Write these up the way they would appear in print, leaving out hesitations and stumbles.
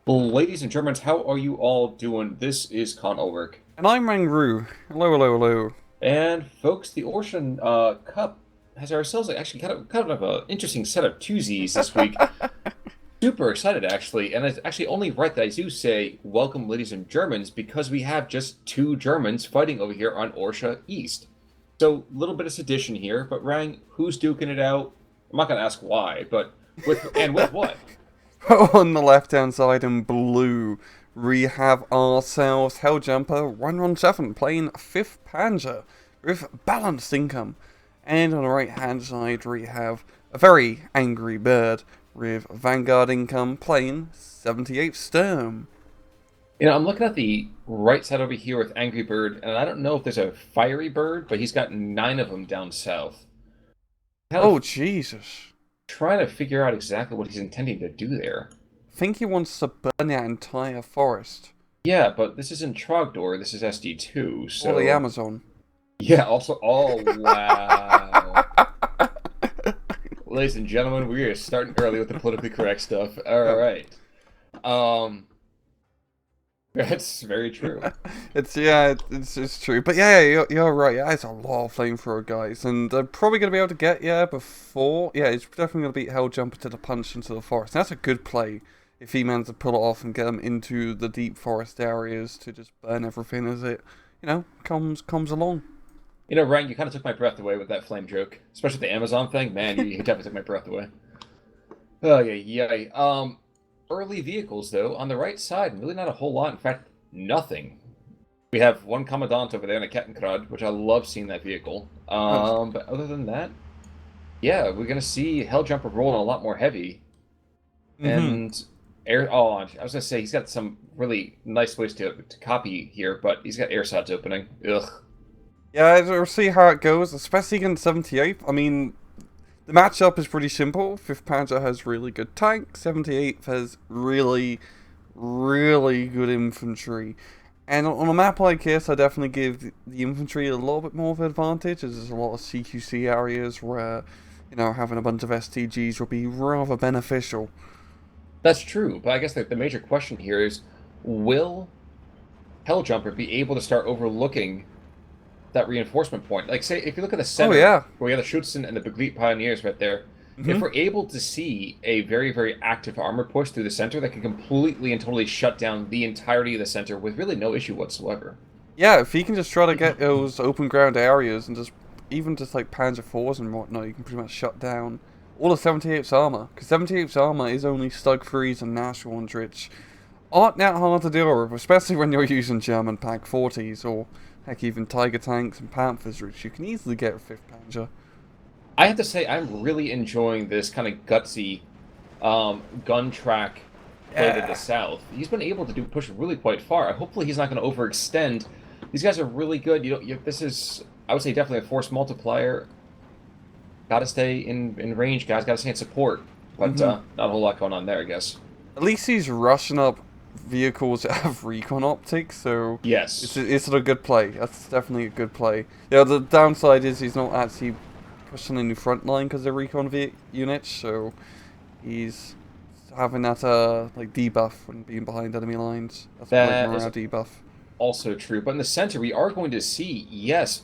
Ladies and Germans, how are you all doing? This is Con Ulrich. And I'm Rangru. Hello, hello, hello. And folks, the Orsha Cup has ourselves actually kind of an interesting set of twosies this week. Super excited actually, and it's actually only right that I do say welcome, ladies and Germans, because we have just two Germans fighting over here on Orsha East. So a little bit of sedition here, but Rang, who's duking it out? I'm not gonna ask why, but with what? On the left-hand side in blue, we have ourselves Helljumper 117 playing 5th Panzer with balanced income. And on the right-hand side, we have a very angry bird with Vanguard income playing 78th Sturm. I'm looking at the right side over here with Angry Bird, and I don't know if there's a Fiery Bird, but he's got 9 of them down south. Oh, Jesus. Trying to figure out exactly what he's intending to do there. I think he wants to burn that entire forest. Yeah, but this isn't Trogdor, this is SD2, so... Or the Amazon. Yeah, also... Oh, wow. Ladies and gentlemen, we are starting early with the politically correct stuff. Alright. That's very true. It's true. But yeah, you're right. Yeah, it's a lot of flamethrower guys, and they're probably going to be able to get before. Yeah, it's definitely going to beat Helljumper to the punch into the forest. That's a good play if he manages to pull it off and get them into the deep forest areas to just burn everything as it, comes along. Rang, you kind of took my breath away with that flame joke, especially the Amazon thing. Man, you definitely took my breath away. Oh yeah. Early vehicles, though, on the right side, really not a whole lot. In fact, nothing. We have one Commandant over there in a Kettenkrad, which I love seeing that vehicle. But other than that, yeah, we're going to see Helljumper rolling a lot more heavy. And air. Oh, I was going to say, he's got some really nice ways to copy here, but he's got air sods opening. Ugh. Yeah, we'll see how it goes, especially against 78th. I mean, the matchup is pretty simple. 5th Panzer has really good tanks. 78th has really, really good infantry. And on a map like this, I definitely give the infantry a little bit more of an advantage, as there's a lot of CQC areas where, having a bunch of STGs will be rather beneficial. That's true, but I guess the major question here is, will Helljumper be able to start overlooking that reinforcement point? Like, say, if you look at the center, where we have the Schutzen and the Begleet Pioneers right there, if we're able to see a very, very active armor push through the center, that can completely and totally shut down the entirety of the center with really no issue whatsoever. Yeah, if he can just try to get those open ground areas and just like Panzer IVs and whatnot, you can pretty much shut down all of 78th's armor. Because 78th's armor is only Stug 3s and Nash 1s, which aren't that hard to deal with, especially when you're using German Pack 40s or heck, even Tiger Tanks and Panthers, which you can easily get with 5th Panzer. I have to say, I'm really enjoying this kind of gutsy gun track play to the south. He's been able to push really quite far. Hopefully he's not going to overextend. These guys are really good. This is, I would say, definitely a force multiplier. Got to stay in range, guys. Got to stay in support. But not a whole lot going on there, I guess. At least he's rushing up vehicles that have recon optics, so yes, it's a good play. That's definitely a good play. Yeah, the downside is he's not actually pushing in the front line because they're recon units, so he's having that like debuff when being behind enemy lines. That's that like debuff. Also true, but in the center we are going to see, yes,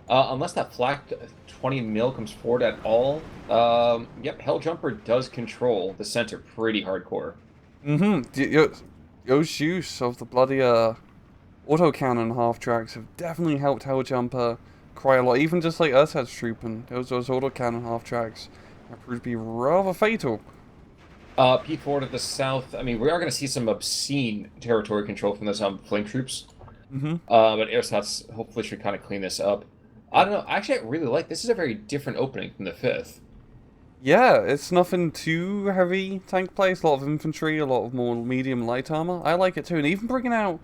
unless that flak 20 mil comes forward at all. Yep, Helljumper does control the center pretty hardcore. Those use of the bloody autocannon half-tracks have definitely helped Helljumper quite a lot. Even just like us has trooping, those autocannon half-tracks have proved to be rather fatal. P4 to the south, I mean, we are going to see some obscene territory control from those flame troops. But Airsats hopefully should kind of clean this up. I don't know, actually I really like, this is a very different opening from the 5th. Yeah, it's nothing too heavy tank place, a lot of infantry, a lot of more medium light armor. I like it too, and even bringing out,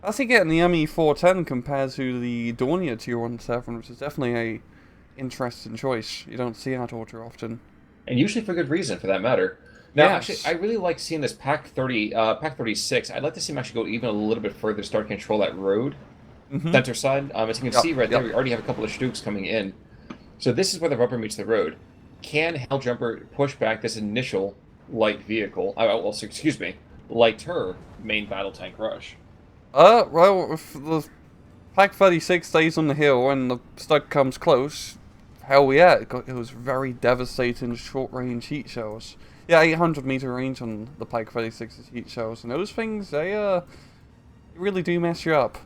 I think getting the ME410 compared to the Dornier 217, which is definitely a interesting choice. You don't see that all too often. And usually for good reason, for that matter. Now, actually, I really like seeing this Pack 36. I'd like to see him actually go even a little bit further, start to control that road, center side. As you can see right there, we already have a couple of Stuks coming in. So this is where the rubber meets the road. Can Helljumper push back this initial light vehicle? Well, excuse me, lighter main battle tank rush. Well, if the Pack 36 stays on the hill and the Stug comes close, hell yeah, it was very devastating short-range heat shells. Yeah, 800-meter range on the Pike 36's heat shells, and those things, they really do mess you up.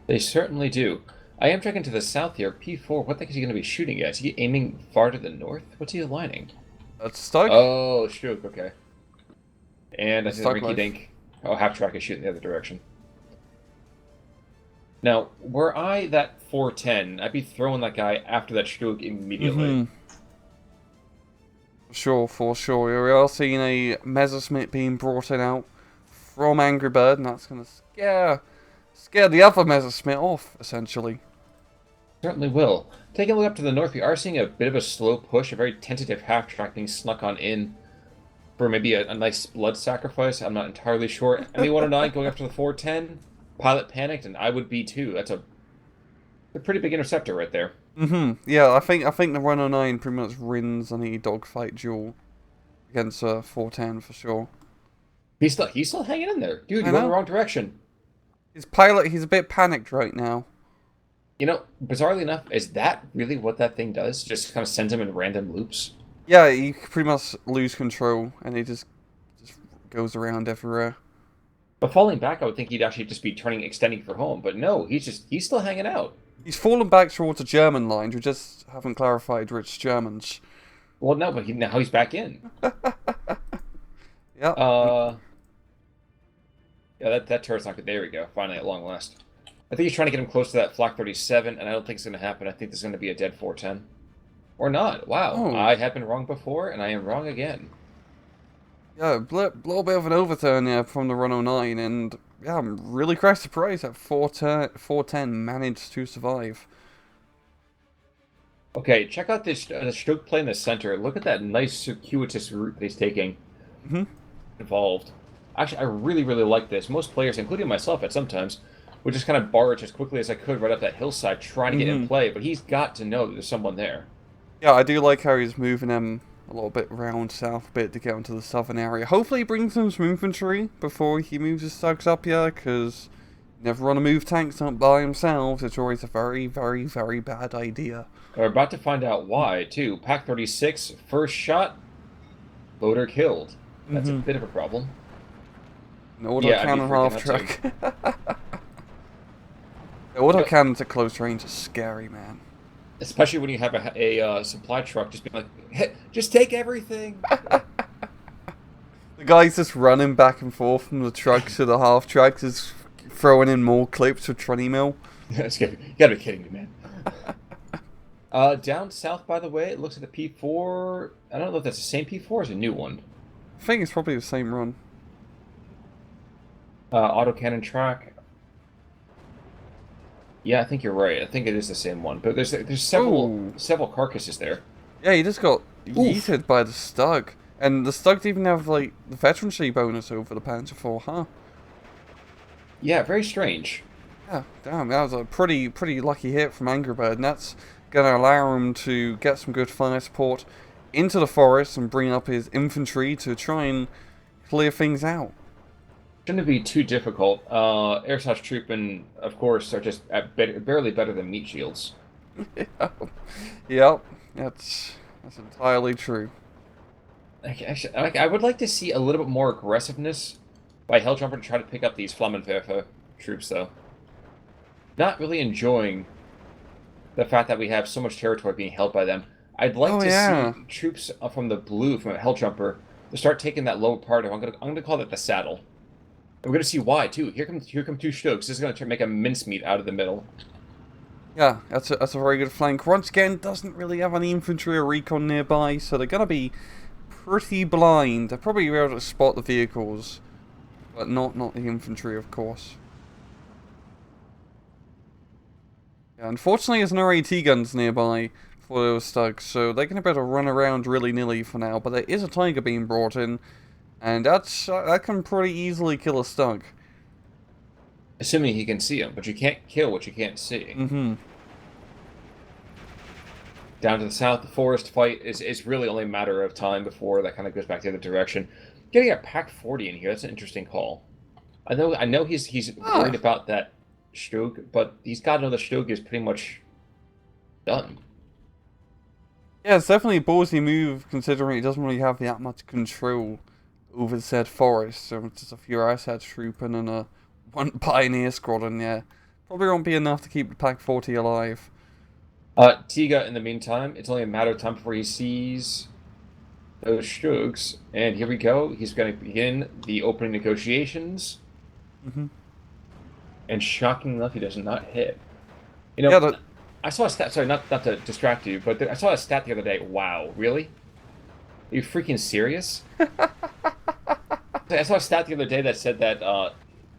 They certainly do. I am checking to the south here. P4, what the heck is he going to be shooting at? Is he aiming far to the north? What's he aligning? That's Stug. Oh, shoot, okay. And I see the Stug Rinky life. Dink. Oh, half track is shooting the other direction. Now, were I that 410, I'd be throwing that guy after that stroke immediately. For sure. We are seeing a Messerschmitt being brought in out from Angry Bird, and that's going to scare the other Messerschmitt off, essentially. Certainly will. Taking a look up to the north, we are seeing a bit of a slow push, a very tentative half track being snuck on in for maybe a nice blood sacrifice. I'm not entirely sure. ME-109 going after the 410. Pilot panicked, and I would be too. That's a pretty big interceptor right there. Yeah, I think the 109 pretty much wins any dogfight duel against 410 for sure. He's still hanging in there. Dude, you're going the wrong direction. His pilot, he's a bit panicked right now. You know, bizarrely enough, is that really what that thing does? Just kind of sends him in random loops? Yeah, you pretty much lose control, and he just goes around everywhere. But falling back, I would think he'd actually just be extending for home. But no, he's still hanging out. He's fallen back towards the German lines. We just haven't clarified which Germans. Well, no, but now he's back in. Yeah. Yeah, that turret's not good. There we go. Finally, at long last. I think he's trying to get him close to that Flak 37, and I don't think it's going to happen. I think there's going to be a dead 410. Or not. Wow. Oh. I have been wrong before, and I am wrong again. Yeah, a little bit of an overturn there from the 109, and yeah, I'm really quite surprised that 410 managed to survive. Okay, check out this stroke play in the center. Look at that nice circuitous route that he's taking. Involved. Actually, I really, really like this. Most players, including myself at some times, would just kind of barge as quickly as I could right up that hillside trying to get in play, but he's got to know that there's someone there. Yeah, I do like how he's moving them a little bit round south a bit to get into the southern area. Hopefully he brings in some infantry before he moves his thugs up here, because you never want to move tanks up by themselves. It's always a very, very, very bad idea. We're about to find out why, too. Pack 36, first shot, loader killed. That's a bit of a problem. An autocannon half track. The autocannons at close range are scary, man. Especially when you have a supply truck just being like, hey, just take everything. The guy's just running back and forth from the trucks to the half tracks, just throwing in more clips with 20 mil. You gotta be kidding me, man. Down south, by the way, it looks like the P4. I don't know if that's the same P4 or is it a new one. I think it's probably the same run. Autocannon track. Yeah, I think you're right. I think it is the same one. But there's several carcasses there. Yeah, he just got yeeted by the Stug. And the Stug even have, like, the veterancy bonus over the Panzer IV, huh? Yeah, very strange. Yeah, damn, that was a pretty lucky hit from Angry Bird, and that's going to allow him to get some good fire support into the forest and bring up his infantry to try and clear things out. Shouldn't be too difficult. Air slash trooping, of course, are just barely better than meat shields. Yep, that's entirely true. Actually, I would like to see a little bit more aggressiveness by Helljumper to try to pick up these Flammenwerfer troops, though. Not really enjoying the fact that we have so much territory being held by them. I'd like to see troops from the blue, from Helljumper, to start taking that lower part of, I'm gonna call it the saddle. And we're gonna see why too. Here come two Stokes. This is gonna try to make a mincemeat out of the middle. Yeah, that's a very good flank. Once again, doesn't really have any infantry or recon nearby, so they're gonna be pretty blind. They'll probably be able to spot the vehicles, but not the infantry, of course. Yeah, unfortunately, there's no AT guns nearby for those Stugs, so they're gonna be able to run around willy-nilly for now. But there is a Tiger being brought in, and that can pretty easily kill a Stug. Assuming he can see him, but you can't kill what you can't see. Down to the south, the forest fight is really only a matter of time before that kind of goes back the other direction. Getting a pack 40 in here, that's an interesting call. I know he's worried about that Stug, but he's got to know the Stug is pretty much done. Yeah, it's definitely a ballsy move considering he doesn't really have that much control over said forest. So it's just a few Icehead trooping and a one Pioneer squadron, yeah. Probably won't be enough to keep the Pack 40 alive. Tiga, in the meantime, it's only a matter of time before he sees those Stugs, and here we go. He's going to begin the opening negotiations. Mm-hmm. And shocking enough, he does not hit. Yeah, I saw a stat. Sorry, not to distract you, but I saw a stat the other day. Wow, really? Are you freaking serious? I saw a stat the other day that said that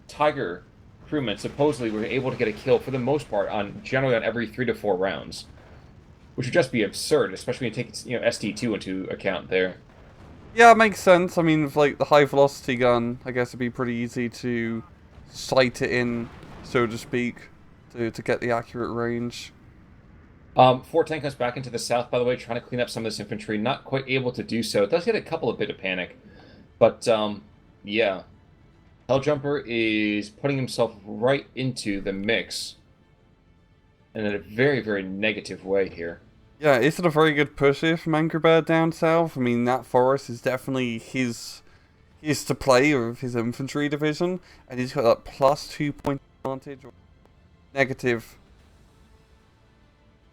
Tiger crewmen supposedly were able to get a kill for the most part generally on every 3 to 4 rounds, which would just be absurd, especially when you take ST2 into account there. Yeah, it makes sense. I mean, with like the high velocity gun, I guess it'd be pretty easy to sight it in, so to speak, to get the accurate range. Fort Tank comes back into the south, by the way, trying to clean up some of this infantry. Not quite able to do so. It does get a bit of panic. But, yeah. Helljumper is putting himself right into the mix. And in a very, very negative way here. Yeah, is it a very good push here from Angry Bird down south? I mean, that forest is definitely his to play of his infantry division. And he's got that +2 point advantage. Or negative.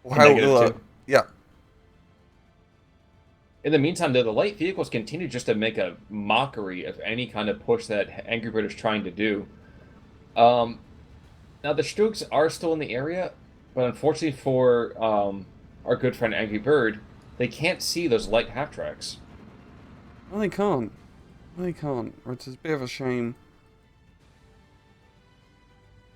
Or yeah. In the meantime, though, the light vehicles continue just to make a mockery of any kind of push that Angry Bird is trying to do. Now, the Stugs are still in the area, but unfortunately for our good friend Angry Bird, they can't see those light half-tracks. Well, they can't. They can't, which is a bit of a shame.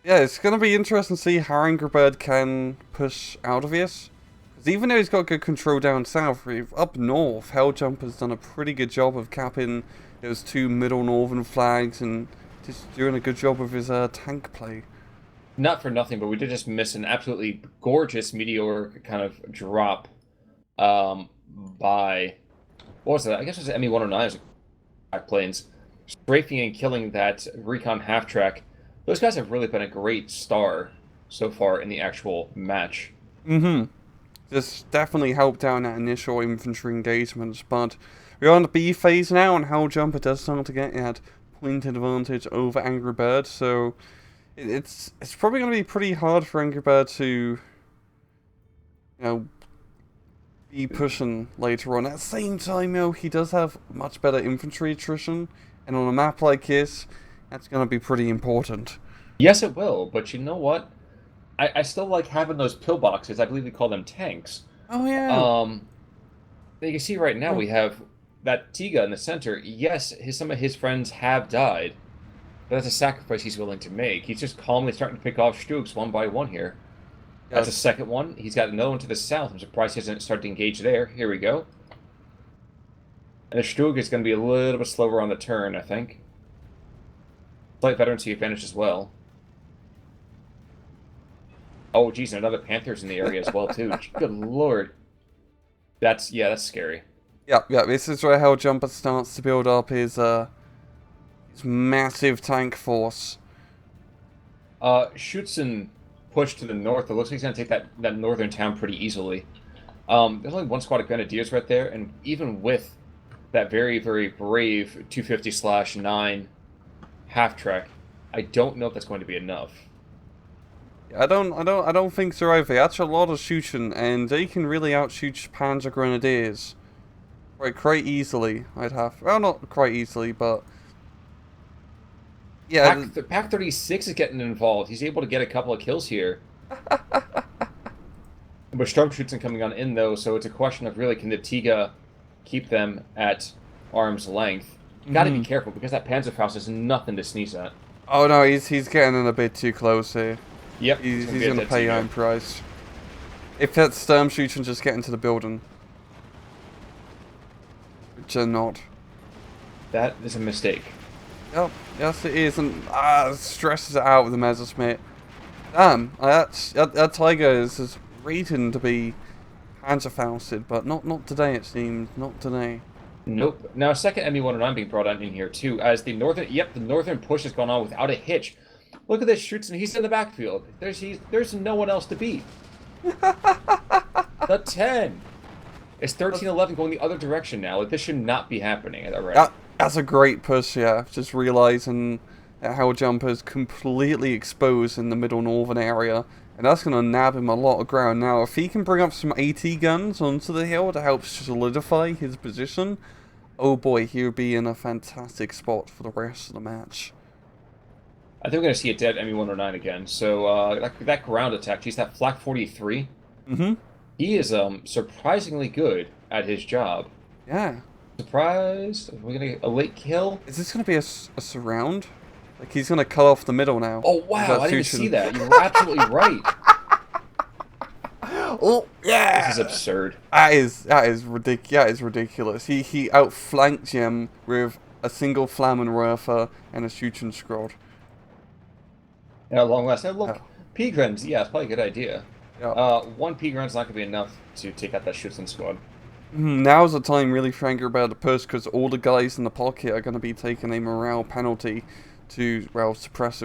Yeah, it's going to be interesting to see how Angry Bird can push out of this. Because even though he's got good control down south, up north, Helljumper's done a pretty good job of capping those 2 middle northern flags and just doing a good job of his tank play. Not for nothing, but we did just miss an absolutely gorgeous meteoric kind of drop by... What was that? I guess it was ME-109's planes. Strafing and killing that recon half-track. Those guys have really been a great star so far in the actual match. Mm-hmm. This definitely helped down that initial infantry engagement, but we're on the B phase now, and Helljumper does start to get that point advantage over Angry Bird, so it's probably going to be pretty hard for Angry Bird to, be pushing later on. At the same time, though, he does have much better infantry attrition, and on a map like this, that's going to be pretty important. Yes, it will, but you know what? I still like having those pillboxes. I believe we call them tanks. Oh, yeah. You can see right now we have that Tiga in the center. Yes, some of his friends have died, but that's a sacrifice he's willing to make. He's just calmly starting to pick off Stugs one by one here. Yes. That's a second one. He's got another one to the south. I'm surprised he hasn't started to engage there. Here we go. And the Stug is going to be a little bit slower on the turn, I think. Slight veterancy advantage as well. Oh, geez, and another Panther's in the area as well, too. Good lord. That's scary. Yeah, this is where Helljumper starts to build up his massive tank force. Schutzen pushed to the north. It looks like he's going to take that northern town pretty easily. There's only one squad of Grenadiers right there, and even with that very, very brave 250/9 half-track, I don't know if that's going to be enough. I don't think so either. That's a lot of shooting, and they can really outshoot Panzer Grenadiers quite easily. Well, not quite easily, but yeah. Pack 36 is getting involved. He's able to get a couple of kills here. But Stormshoots coming on in though, so it's a question of really can the Tiga keep them at arm's length. You gotta be careful because that Panzerfaust is nothing to sneeze at. Oh no, he's getting in a bit too close here. Yep. He's going to pay high price. If that Sturmshooter just get into the building. Which are not. That is a mistake. Yep, yes it is, and stresses it out with the Messerschmitt. Damn, that Tiger is just rated to be Panzerfausted, but not today it seems, not today. Nope. Now a second ME-109 being brought on in here too, as the northern. Yep, the northern push has gone on without a hitch. Look at this, shoots, and he's in the backfield. There's no one else to beat. The 10. It's 13-11 going the other direction now. Like, this should not be happening. Already. That's a great push, yeah. Just realizing that Helljumper's completely exposed in the middle northern area. And that's going to nab him a lot of ground. Now, if he can bring up some AT guns onto the hill to help solidify his position, oh boy, he would be in a fantastic spot for the rest of the match. I think we're going to see a dead ME-109 again. So that ground attack, geez, that Flak 43, he is surprisingly good at his job. Yeah. Surprised? Are we going to get a late kill? Is this going to be a surround? Like, he's going to cut off the middle now. Oh, wow, I didn't see that. You were absolutely right. Oh, yeah! This is absurd. That is ridiculous. He outflanked him with a single Flammenwerfer and a Shooting Scrod. Yeah, long last. Now, look, P-Grens, yeah, it's probably a good idea. Yeah. One P-Gren's not going to be enough to take out that Shooting Squad. Now's the time really for Angry Bird to push, because all the guys in the pocket are going to be taking a morale penalty to, well, suppress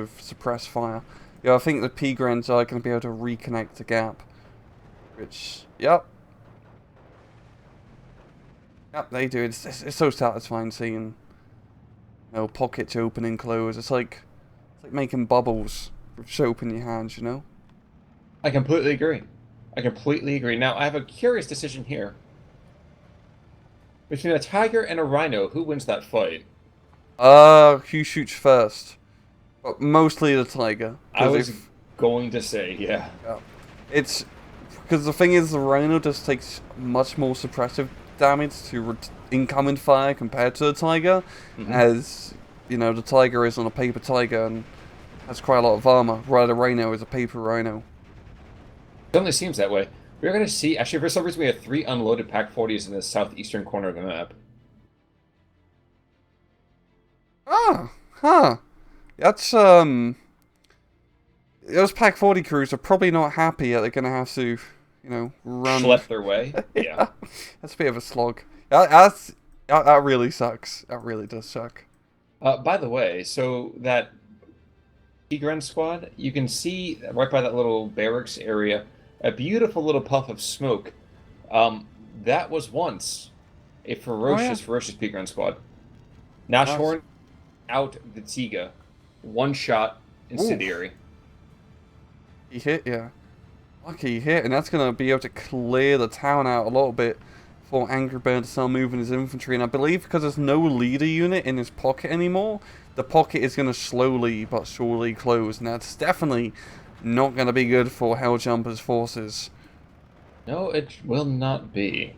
fire. Yeah, I think the P-Grens are going to be able to reconnect the gap. Which, yep, they do. It's so satisfying seeing, you know, pockets open and close. It's like making bubbles with soap in your hands, you know? I completely agree. I completely agree. Now, I have a curious decision here. Between a tiger and a rhino, who wins that fight? Who shoots first? But mostly the tiger. I was going to say, yeah. It's because the thing is, the rhino just takes much more suppressive damage to incoming fire compared to the tiger, as you know, the tiger is on a paper tiger and has quite a lot of armor, while the rhino is a paper rhino. It only seems that way. We're going to see, actually, for some reason, we have 3 unloaded Pack-40s in the southeastern corner of the map. That's, those Pack-40 crews are probably not happy that they're going to have to, you know, run. Schlep their way? Yeah. That's a bit of a slog. That really sucks. That really does suck. By the way, so that Tigran squad, you can see right by that little barracks area, a beautiful little puff of smoke. That was once a ferocious Tigran squad. Nashorn out the Tiga. One shot, incendiary. He hit, yeah. Lucky he hit, and that's going to be able to clear the town out a little bit for Angry Bird to start moving his infantry. And I believe because there's no leader unit in his pocket anymore, the pocket is going to slowly but surely close. And that's definitely not going to be good for Helljumper's forces. No, it will not be.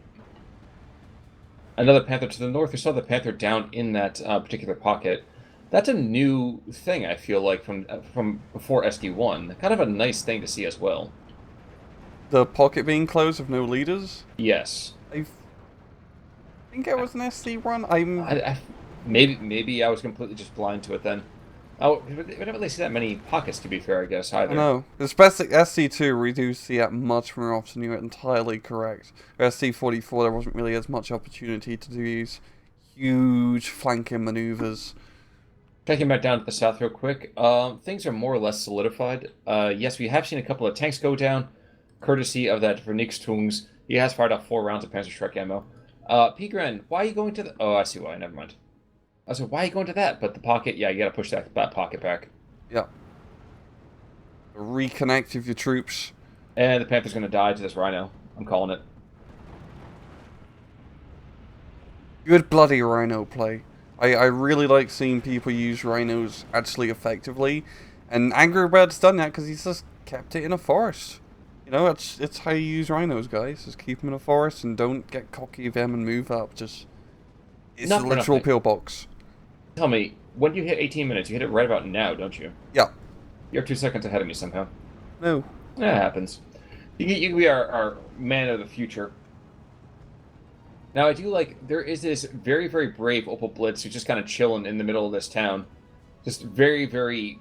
Another Panther to the north. We saw the Panther down in that particular pocket. That's a new thing, I feel like, from before SD1. Kind of a nice thing to see as well. The pocket being closed with no leaders? Yes. I think it was an SD1. Maybe I was completely just blind to it then. Oh, we don't really see that many pockets, to be fair, I guess, either. No. Especially SD2, we do see that much more often. You're entirely correct. SD44, there wasn't really as much opportunity to do these huge flanking maneuvers. Checking back down to the south real quick. Things are more or less solidified. Yes, we have seen a couple of tanks go down, courtesy of that Vernichtungstungs. He has fired off 4 rounds of Panzerschreck ammo. Pigren, why are you going to the... Oh, I see why. Never mind. I was like, why are you going to that? But the pocket, yeah, you gotta push that pocket back. Yeah. Reconnect with your troops. And the Panther's gonna die to this Rhino. I'm calling it. Good bloody Rhino play. I really like seeing people use Rhinos actually effectively. And Angry Bird's done that because he's just kept it in a forest. You know, it's how you use Rhinos, guys. Just keep them in a forest and don't get cocky with them and move up. Just... It's a literal pillbox. Tell me, when you hit 18 minutes, you hit it right about now, don't you? Yeah. You're 2 seconds ahead of me somehow. No. That happens. You can be our man of the future. Now, I do like, there is this very, very brave Opel Blitz who's just kind of chilling in the middle of this town. Just very, very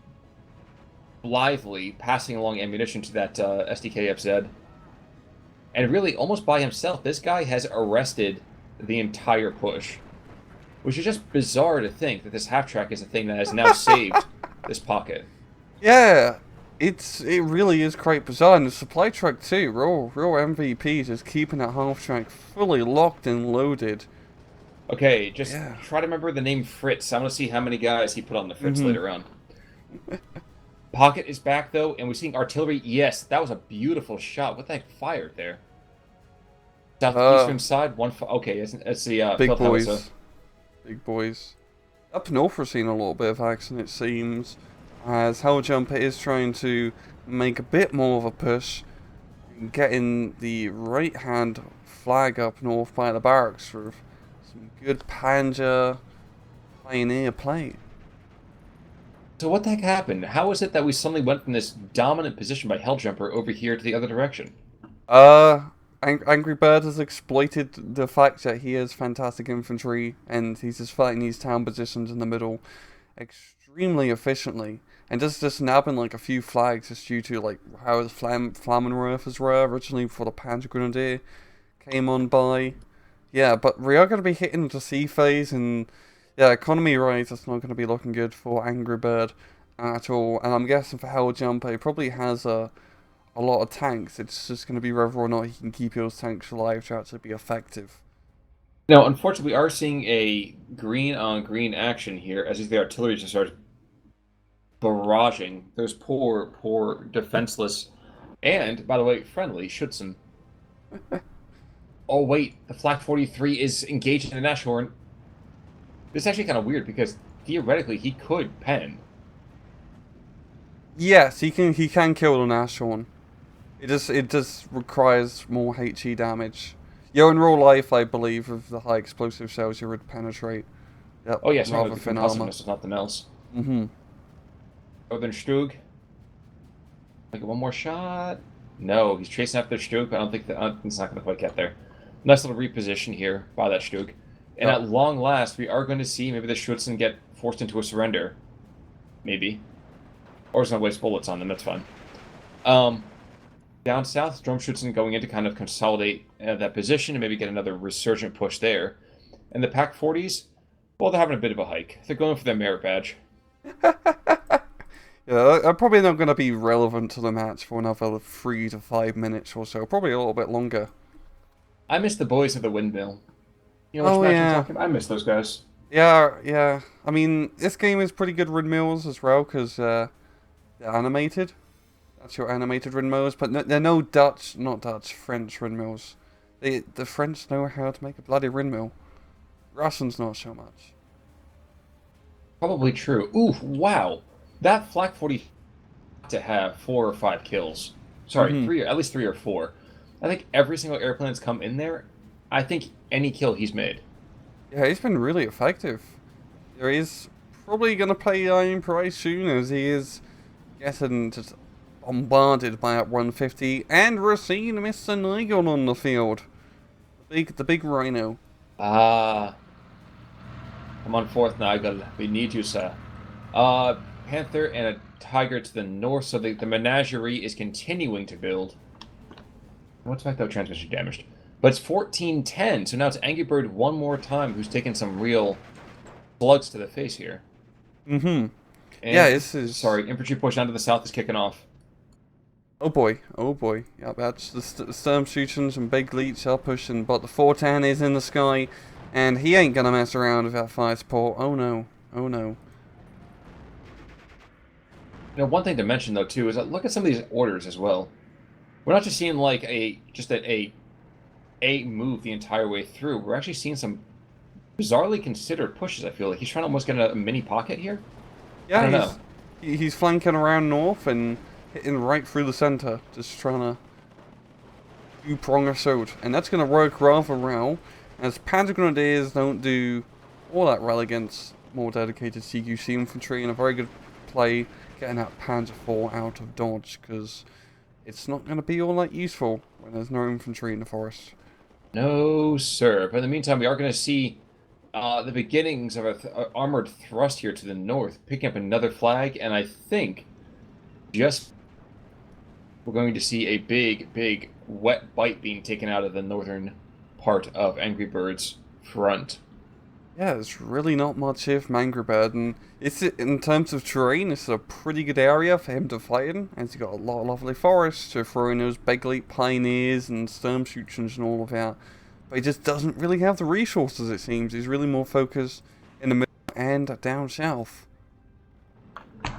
blithely passing along ammunition to that SDKFZ. And really, almost by himself, this guy has arrested the entire push. which is just bizarre to think that this half-track is a thing that has now saved this pocket. Yeah, it really is quite bizarre, and the supply truck too. Real MVP just keeping that half track fully locked and loaded. Okay, just Yeah. try to remember the name Fritz. I want to see how many guys he put on the Fritz Mhm. later on. Pocket is back though, and we're seeing artillery. Yes, that was a beautiful shot. What the heck fired there? Uh, Southeastern side, okay, it's the big field howitzer. boys, big boys. Up north, we're seeing a little bit of action. It seems as Helljumper is trying to make a bit more of a push, getting the right hand flag up north by the barracks with some good Panja pioneer play. So what the heck happened? How is it that we suddenly went from this dominant position by Helljumper over here to the other direction? Uh, Angry Bird has exploited the fact that he has fantastic infantry and he's just fighting these town positions in the middle extremely efficiently. And just nabbing like a few flags is due to like how his Flammenwerfers were originally before the Panzer Grenadier came on by. Yeah, but we are going to be hitting the sea phase, and yeah, economy rise is not going to be looking good for Angry Bird at all. And I'm guessing for Helljumper, he probably has a lot of tanks. It's just going to be whether or not he can keep those tanks alive to actually be effective. Now, unfortunately, we are seeing a green on green action here as the artillery just starts barraging those poor defenseless, and by the way, friendly Schutzen. Oh wait, the Flak 43 is engaged in the Nashorn. This is actually kind of weird because theoretically he could pen. Yes, he can kill the Nashorn. It just requires more HE damage. Yeah, in real life, I believe, with the high explosive shells, you would penetrate. Yep, Oh yes, rather the thin armor. concussiveness is nothing else. Mm-hmm. Northern Stug. Like one more shot. No, he's chasing after Stug. I don't think that it's not going to quite get there. Nice little reposition here by that Stug. And Yep. at long last, we are going to see maybe the Schutzen get forced into a surrender. Maybe. Or it's going to waste bullets on them. That's fine. Down south, Sturmschützen going in to kind of consolidate that position and maybe get another resurgent push there. And the Pack 40s, well, they're having a bit of a hike. They're going for their merit badge. Yeah, they're probably not going to be relevant to the match for another 3 to 5 minutes or so. Probably a little bit longer. I miss the boys of the windmill. You know which Oh match I'm yeah, talking about? I miss those guys. yeah. I mean, this game is pretty good windmills as well because they're animated. That's your animated windmills, but no, they're no Dutch, not Dutch, French windmills. The French know how to make a bloody windmill. Russians not so much. Probably true. Ooh, wow. That Flak 40 to have 4 or 5 kills. Sorry, Mm-hmm. at least 3 or 4. I think every single airplane that's come in there, I think any kill he's made. Yeah, he's been really effective. There is probably gonna pay Iron Price soon as he is getting just bombarded by that 150, and we're seeing Mr. Nigel on the field. The big rhino. Ah, come on forth, Nigel. We need you, sir. Panther and a tiger to the north, so the menagerie is continuing to build. What's back though? Transmission damaged. But it's 14-10, so now it's Angry Bird one more time, who's taking some real slugs to the face here. Mm-hmm. And, Yeah, this is... Sorry, infantry push down to the south is kicking off. Oh boy, oh boy. Yeah, that's the Sturm Shootings and Big Leech are pushing, but the 410 is in the sky, and he ain't gonna mess around with that fire support. Oh no, oh no. You know, one thing to mention though too is that look at some of these orders as well. We're not just seeing like a move the entire way through. We're actually seeing some bizarrely considered pushes. I feel like he's trying to almost get a mini pocket here. I don't know. He's flanking around north and hitting right through the center, just trying to two-prong assault, and that's gonna work rather well, as Panzer Grenadiers don't do all that well against more dedicated CQC infantry, and a very good play getting that Panzer IV out of dodge, because it's not going to be all that useful when there's no infantry in the forest. No, sir. But in the meantime, we are going to see the beginnings of an armored thrust here to the north, picking up another flag, and I think just we're going to see a big wet bite being taken out of the northern part of Angry Bird's front. Yeah, there's really not much here from Angry Bird, and in terms of terrain, it's a pretty good area for him to fight in, as he's got a lot of lovely forests to throw in those big leap pioneers and storm shooters and all of that. But he just doesn't really have the resources, it seems. He's really more focused in the middle and down south. Is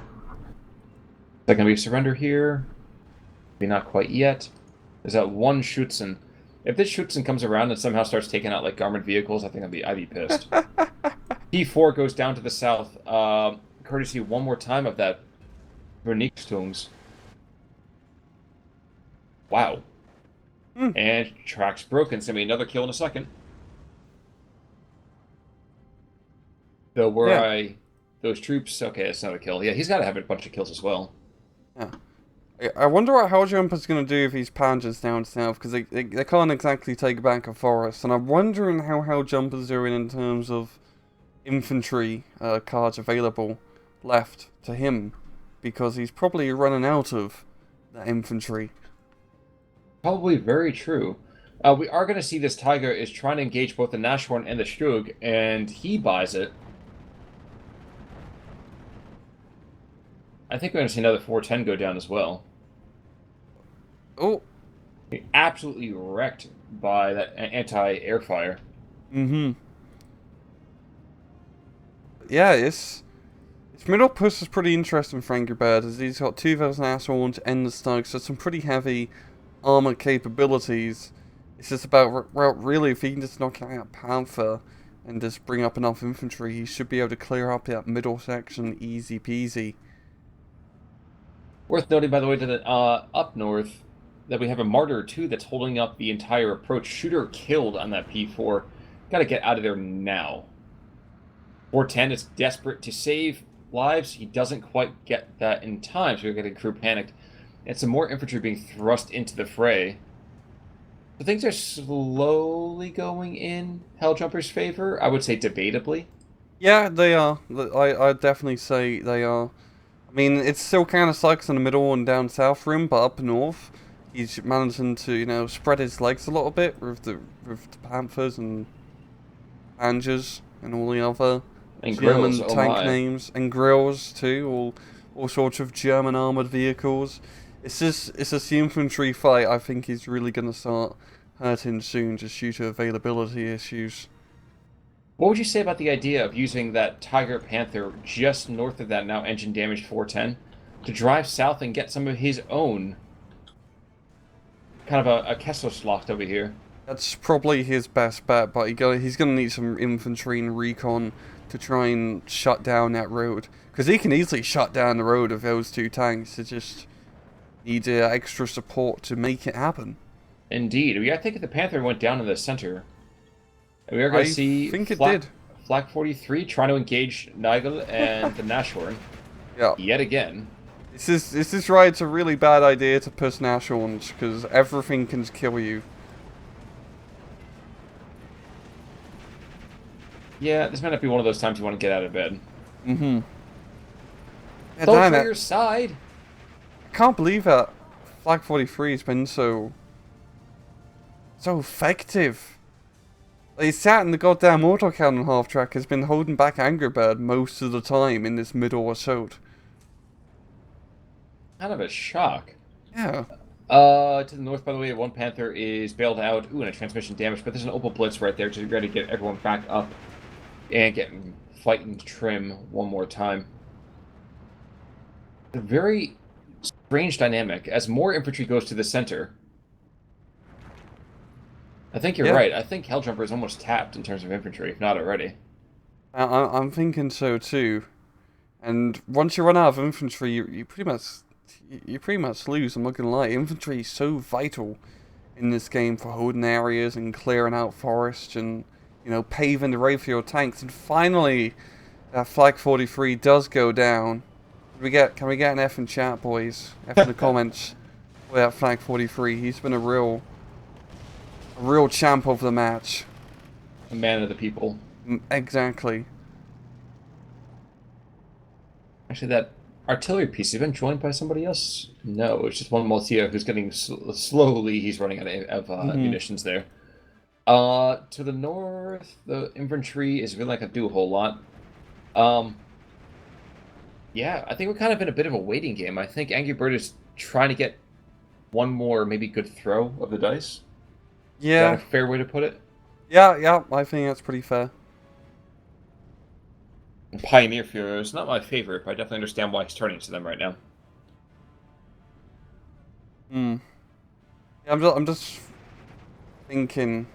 that going to be a surrender here? Maybe not quite yet. There's that one Schutzen. If this Schutzen comes around and somehow starts taking out like armored vehicles, I think I'd be pissed. P4 goes down to the south, courtesy one more time of that Vernichtungstungs. Wow. And track's broken. Send me another kill in a second. Though those troops, okay, it's not a kill. Yeah, he's got to have a bunch of kills as well. Yeah. I wonder what Helljumper's going to do if he's Panzers down south, because they can't exactly take back a forest, and I'm wondering how Helljumper's doing in terms of infantry cards available left to him, because he's probably running out of that infantry. Probably very true. We are going to see this Tiger is trying to engage both the Nashorn and the Stug, and he buys it. I think we're going to see another 410 go down as well. Oh. Absolutely wrecked by that anti-air fire. Yeah, his middle push is pretty interesting for Angry Bird, as he's got 2,000 Nashorns and the Stug, so some pretty heavy armor capabilities. It's just about, well, really, if he can just knock out Panther and just bring up enough infantry, he should be able to clear up that middle section easy peasy. Worth noting, by the way, to the up north, that we have a Martyr, too, that's holding up the entire approach. Shooter killed on that P4. Gotta get out of there now. 410 is desperate to save lives. He doesn't quite get that in time, so we're getting crew panicked. And some more infantry being thrust into the fray. So things are slowly going in Helljumper's favor. I would say debatably. Yeah, they are. I'd definitely say they are. I mean, it still kind of sucks in the middle and down south rim, but up north, he's managing to, you know, spread his legs a little bit with the Panthers and Angers and all the other And German grills, tank names, and grills too, all sorts of German armored vehicles. It's just the infantry fight I think is really going to start hurting soon, just due to availability issues. What would you say about the idea of using that Tiger Panther just north of that now engine damaged 410 to drive south and get some of his own kind of a Kesselschlacht over here? That's probably his best bet, but he's going to need some infantry and recon to try and shut down that road. Because he can easily shut down the road of those two tanks. It just needs extra support to make it happen. Indeed. I think if the Panther went down in the center, we are going to see Flak 43 trying to engage Nigel and the Nashorn yet again. This is right. It's a really bad idea to push Nashorns, because everything can kill you. Yeah, this might not be one of those times you want to get out of bed. Yeah, Don't for your side. I can't believe that Flag 43 has been so effective. He sat in the goddamn autocannon half track, has been holding back Angry Bird most of the time in this middle assault. Kind of a shock. Yeah. To the north, by the way, one Panther is bailed out. Ooh, and a transmission damage, but there's an Opal Blitz right there to ready to get everyone back up and get fighting trim one more time. A very strange dynamic. As more infantry goes to the center, I think you're right. I think Helljumper is almost tapped in terms of infantry, if not already. I'm thinking so too. And once you run out of infantry, you pretty much lose. I'm not gonna lie. Infantry is so vital in this game for holding areas and clearing out forests and, you know, paving the way for your tanks. And finally, that Flag 43 does go down. Can we get an F in chat, boys? F in the comments for that Flag 43. He's been a real champ of the match. A man of the people. Exactly. Actually, that artillery piece has been joined by somebody else? No, it's just one Maltia who's getting slowly. He's running out of munitions there. To the north, the infantry is really not going to do a whole lot. Um, yeah, I think we're kind of in a bit of a waiting game. I think Angry Bird is trying to get one more maybe good throw of the dice. Is that a Yeah, fair way to put it? yeah, I think that's pretty fair. Pioneer Fuhrer is not my favorite, but I definitely understand why he's turning to them right now. Hmm. Yeah, I'm just thinking,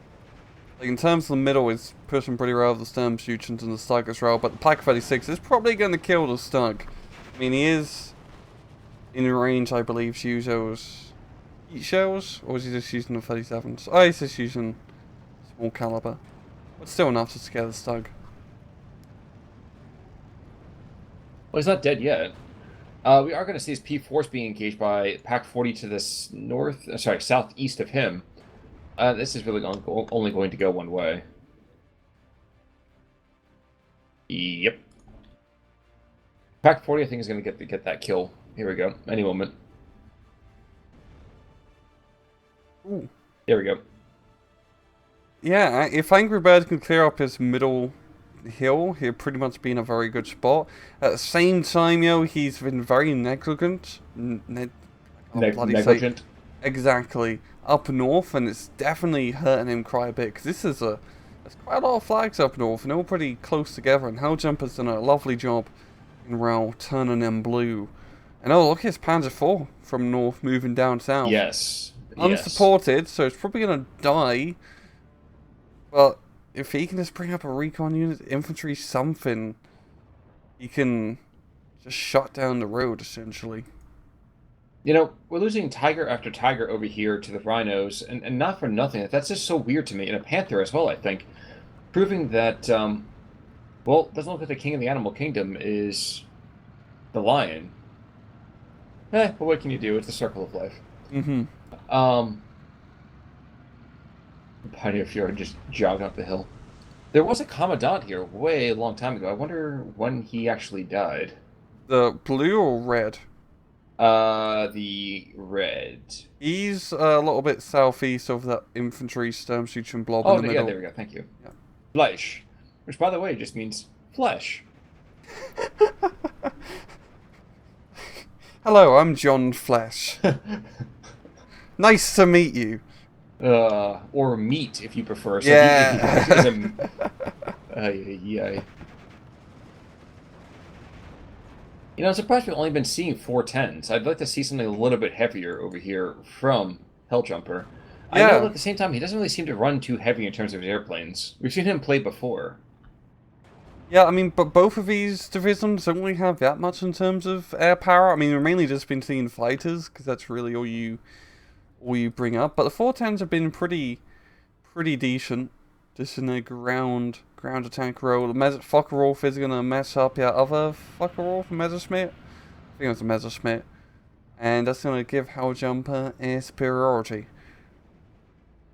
like, in terms of the middle, is pushing pretty well with the Sturmschützen and the Stug as well, but the Pack 36 is probably going to kill the Stug. I mean, he is in range, I believe, to use those heat shells, or is he just using the 37s? Oh, he's just using small caliber, but still enough to scare the Stug. Well, he's not dead yet. We are going to see his P-Force being engaged by Pack 40 to this north, sorry, southeast of him. This is really only going to go one way. Yep. Pack 40, I think, is going to get that kill. Here we go. Any moment. Ooh. There we go. Yeah, if Angry Bird can clear up his middle hill, he'll pretty much be in a very good spot. At the same time, he's been very negligent. Negligent. Exactly. Up north, and it's definitely hurting him quite a bit, because there's quite a lot of flags up north, and they're all pretty close together, and Helljumper's done a lovely job in Rel turning them blue. And oh, look, it's Panzer IV from north moving down south. Yes. Unsupported, so it's probably going to die. But if he can just bring up a recon unit, infantry, something, he can just shut down the road, essentially. You know, we're losing tiger after tiger over here to the rhinos, and not for nothing. That's just so weird to me. And a panther as well, I think. Proving that, well, it doesn't look like the king of the animal kingdom is the lion. But what can you do? It's the circle of life. Mm-hmm. Pioneer Fuhrer just jogging up the hill. There was a commandant here way a long time ago. I wonder when he actually died. The blue or red? The red. He's a little bit southeast of that infantry Sturmschützen blob Oh, in the yeah, middle. there we go. Thank you. Yeah. Fleisch. Which, by the way, just means flesh. Hello, I'm John Flesh. Nice to meet you. Or meat, if you prefer. So Yeah. he is a... yeah. You know, I'm surprised we've only been seeing 410s. I'd like to see something a little bit heavier over here from Helljumper. I know, Yeah. but at the same time, he doesn't really seem to run too heavy in terms of his airplanes. We've seen him play before. Yeah, I mean, but both of these divisions don't really have that much in terms of air power. I mean, we've mainly just been seeing fighters, because that's really all you bring up. But the 410s have been pretty decent, just in a ground attack role. The Focke-Wulf is going to mess up your other Focke-Wulf, Messerschmitt? I think it was a Messerschmitt. And that's going to give Helljumper a superiority.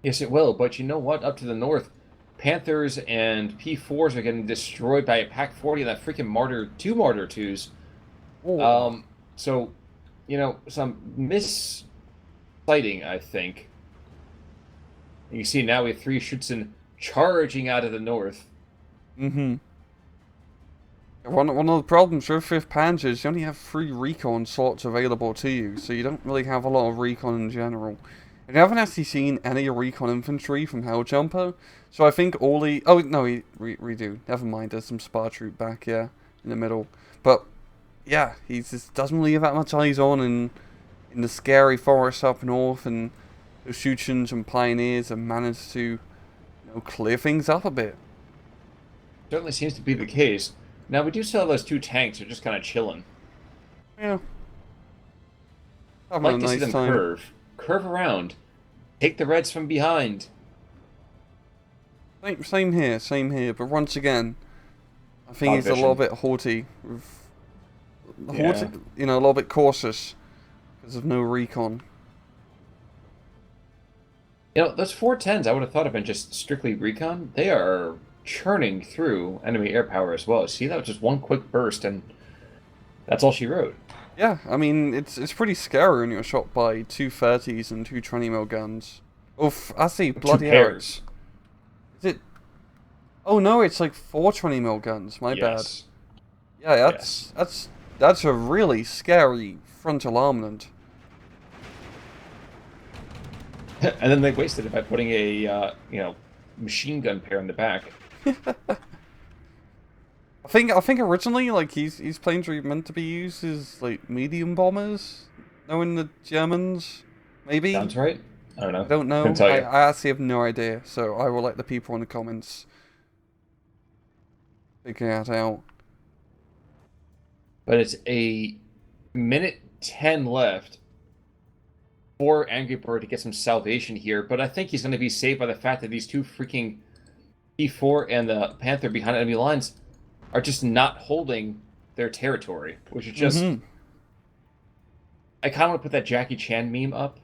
Yes, it will, but you know what? Up to the north, Panthers and P4s are getting destroyed by a Pack 40 and that freaking two Martyr 2s. Ooh. So, you know, some sighting, I think. You see now we have 3 Schützen charging out of the north. Mm-hmm. One of the problems with 5th Panzers, you only have 3 recon slots available to you, so you don't really have a lot of recon in general. And you haven't actually seen any recon infantry from Helljumper, so I think all the... Oh, no, we do. Never mind, there's some Spar Troop back, yeah, in the middle. But, yeah, he just doesn't really have that much eyes on in the scary forests up north, and the Schützens and Pioneers have managed to, you know, clear things up a bit. Certainly seems to be the case. Now, we do still have those 2 tanks that are just kind of chilling. Yeah. I'd Having like a to see nice them time. curve around, take the Reds from behind. Same here, but once again, I think he's a little bit haughty. Yeah. You know, a little bit cautious because of no recon. You know, those 410s I would have thought have been just strictly recon. They are churning through enemy air power as well. See, that was just one quick burst, and that's all she wrote. Yeah, I mean, it's pretty scary when you're shot by 2 30s and 2 20mm guns. Oof, I see, bloody Two pairs. Oh no, it's like 420 mil guns. My bad. Yes. Yeah, Yes. that's a really scary frontal armament. And then they wasted it by putting a machine gun pair in the back. I think originally like these planes were meant to be used as like medium bombers, knowing the Germans, maybe. Sounds right? I don't I know. don't Couldn't know. tell I, you. I actually have no idea. So I will let the people in the comments figure that out. But it's a minute 10 left for Angry Bird to get some salvation here. But I think he's going to be saved by the fact that these two freaking P4 and the Panther behind enemy lines are just not holding their territory, which is just. Mm-hmm. I kind of want to put that Jackie Chan meme up.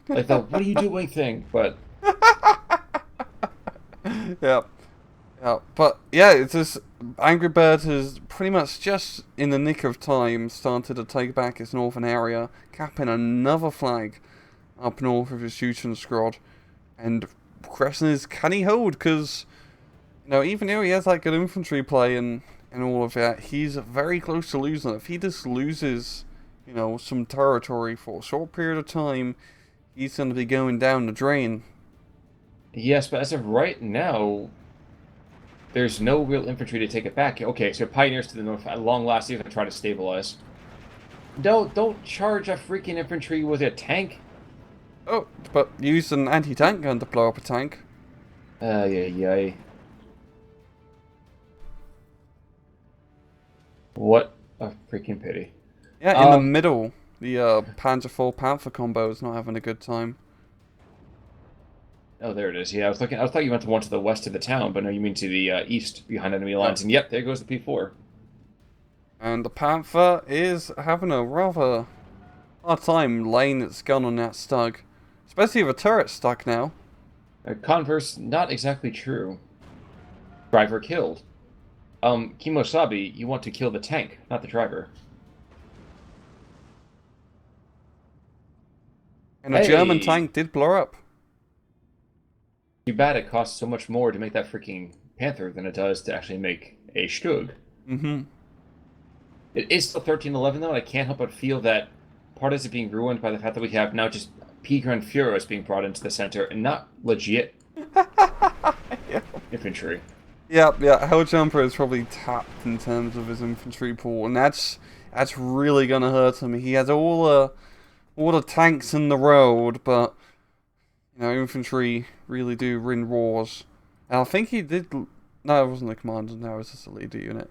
Like the "what are you doing" thing, but Yeah. Yeah, but yeah, it's just Angry Bird has pretty much just in the nick of time started to take back its northern area, capping another flag up north of his shooting squad. And the question is, can he hold? Because, even though he has that good infantry play and all of that, he's very close to losing it. If he just loses, some territory for a short period of time, he's going to be going down the drain. yes, but as of right now, there's no real infantry to take it back. Okay, so pioneers to the north, at long last, he's gonna try to stabilize. No, don't charge a freaking infantry with a tank. Oh, but use an anti-tank gun to blow up a tank. Yeah. What a freaking pity. Yeah, in the middle, the Panzer IV Panther combo is not having a good time. Oh, there it is. Yeah, I thought you meant the one to the west of the town, but no, you mean to the east behind enemy lines. Yeah. And yep, there goes the P4. And the Panther is having a rather hard time laying its gun on that stug. Especially if a turret's stuck now. Converse, not exactly true. Driver killed. Kimosabi, you want to kill the tank, not the driver. And a German tank did blow up. Too bad it costs so much more to make that freaking Panther than it does to actually make a Stug. Mm-hmm. It is still 13-11 though, and I can't help but feel that part is being ruined by the fact that we have now just P-Grand Furos being brought into the center and not legit Yeah. infantry. Yeah, Helljumper is probably tapped in terms of his infantry pool, and that's really gonna hurt him. He has all the tanks in the road, but infantry really do win wars. And I think he did. No, it wasn't the commander. No, it was just a leader unit.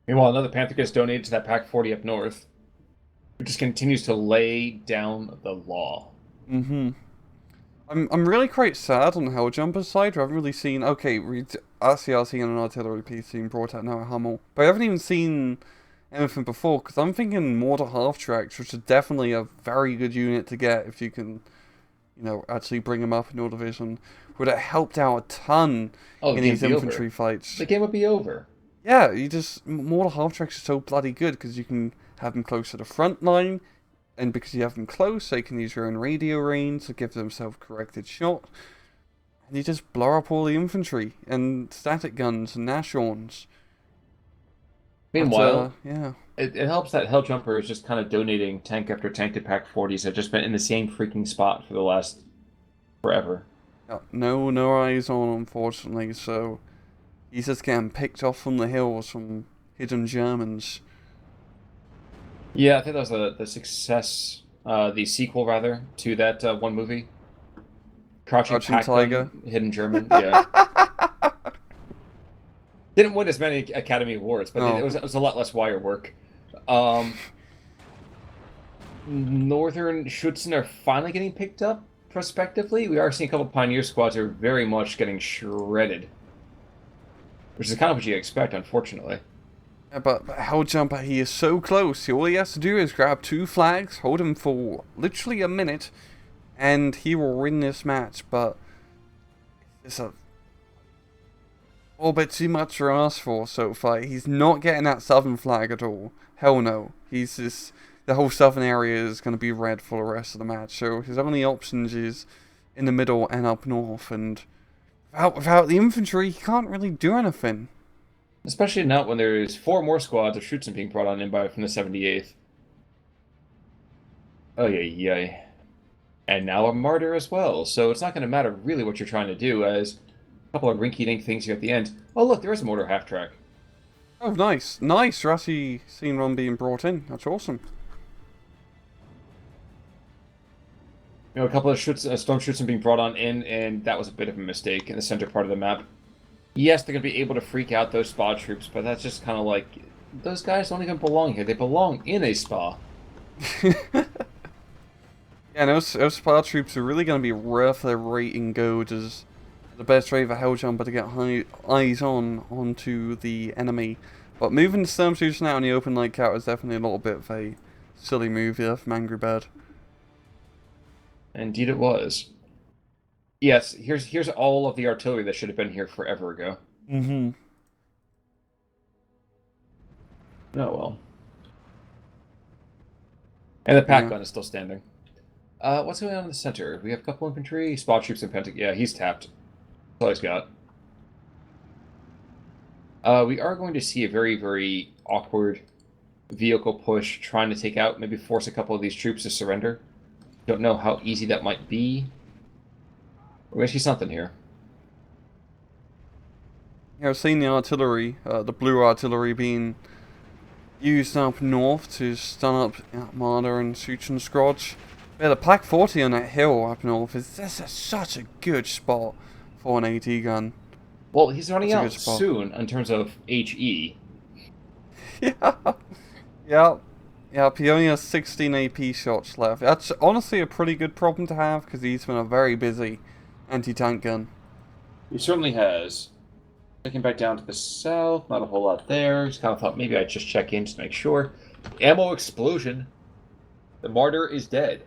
Meanwhile, another Panther gets donated to that Pack 40 up north, who just continues to lay down the law. Mm-hmm. I'm really quite sad on Helljumper's side. We haven't really seen. Okay, RCRC and an artillery piece being brought out now at Hummel, but I haven't even seen anything before. Because I'm thinking mortar half tracks, which is definitely a very good unit to get if you can, actually bring them up in your division. Would have helped out a ton in these infantry fights. The game would be over. Yeah, mortar half tracks are so bloody good because you can have them close to the front line. And because you have them close, they can use your own radio range to give them self-corrected shot. And you just blow up all the infantry and static guns and Nashorns. Meanwhile, yeah. It helps that Helljumper is just kind of donating tank after tank to Pack 40s that have just been in the same freaking spot for the last forever. No eyes on, unfortunately, so he's just getting picked off from the hills from hidden Germans. Yeah, I think that was the success, the sequel rather to that one movie, Crouching Tiger, Hidden German. Yeah, didn't win as many Academy Awards, but no. it was a lot less wire work. Northern Schutzen are finally getting picked up prospectively. We are seeing a couple Pioneer squads are very much getting shredded, which is kind of what you expect, unfortunately. But Helljumper, he is so close. All he has to do is grab 2 flags, hold him for literally a minute, and he will win this match. But it's a little bit too much to ask for so far. He's not getting that southern flag at all. Hell no. He's just... The whole southern area is going to be red for the rest of the match. So his only options is in the middle and up north, and without the infantry, he can't really do anything. Especially not when there's 4 more squads of Schutzen being brought on in by from the 78th. Oh, yeah. And now a martyr as well, so it's not going to matter really what you're trying to do, as a couple of rinky-dink things here at the end. Oh, look, there is a mortar half-track. Oh, nice. Nice. You're actually seeing one being brought in. That's awesome. You know, a couple of storm Schutzen being brought on in, and that was a bit of a mistake in the center part of the map. Yes, they're going to be able to freak out those spa troops, but that's just kind of like, those guys don't even belong here. They belong in a spa. Yeah, those spa troops are really going to be worth their weight in gold as the best way for Helljumper to get eyes onto the enemy. But moving the storm troops out in the open like that was definitely a little bit of a silly move here from Angry Bird. Indeed it was. Yes, here's all of the artillery that should have been here forever ago. Mm-hmm. Oh well. And the pack gun is still standing. What's going on in the center? We have a couple infantry, spot troops, and Pentagon. Yeah, he's tapped. That's all he's got. We are going to see a very, very awkward vehicle push, trying to take out, maybe force a couple of these troops to surrender. Don't know how easy that might be. We're going to see something here. Yeah, I've seen the artillery, the blue artillery being used up north to stun up Armada and Suchin Scrotch. Yeah, the Pack 40 on that hill up north is such a good spot for an AT gun. Well, he's running out soon in terms of HE. Yeah. He only has 16 AP shots left. That's honestly a pretty good problem to have because he's been a very busy anti-tank gun. He certainly has. Looking back down to the south, not a whole lot there. Just kind of thought maybe I'd just check in just to make sure. Ammo explosion. The martyr is dead.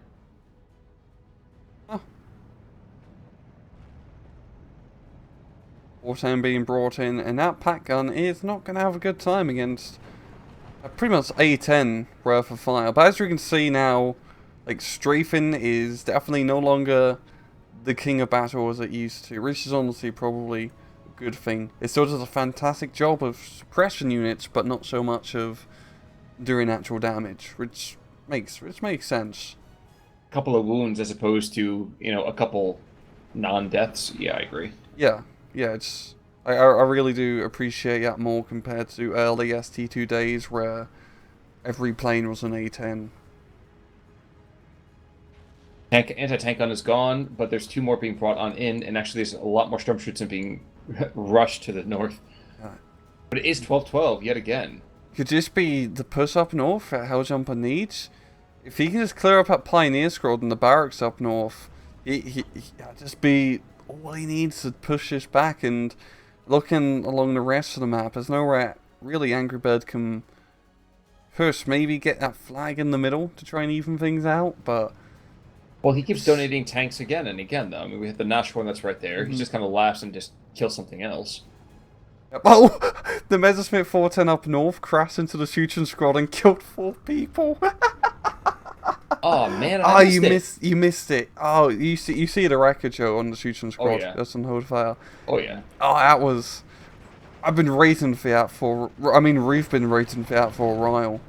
Huh. 14 being brought in, and that pack gun is not going to have a good time against pretty much A10 worth of fire. But as you can see now, like, strafing is definitely no longer the king of battle as it used to, which is honestly probably a good thing. It still does a fantastic job of suppression units, but not so much of doing actual damage, which makes sense. A couple of wounds as opposed to, you know, a couple non-deaths. Yeah, I agree. Yeah, it's... I really do appreciate that more compared to early ST2 days where every plane was an A10. Anti-tank gun is gone, but there's 2 more being brought on in, and actually there's a lot more storm troops being rushed to the north. But it is 12-12 yet again. Could just be the push up north that Helljumper needs. If he can just clear up that Pioneer Squad and the barracks up north, he just be all he needs to push this back. And looking along the rest of the map, there's nowhere really Angry Bird can push. Maybe get that flag in the middle to try and even things out, but... Well, he keeps donating tanks again and again, though. I mean, we hit the Nash one that's right there. He just kind of laughs and just kills something else. Yep. Oh! The Messerschmitt 410 up north crashed into the shooting squad and killed 4 people. Oh man! You missed it. Oh, you see the wreckage, Joe, on the shooting squad. Oh, yeah. That's on hold fire. Oh yeah. Oh, that was... I've been rating for that for... I mean, we've been rating for that for a while.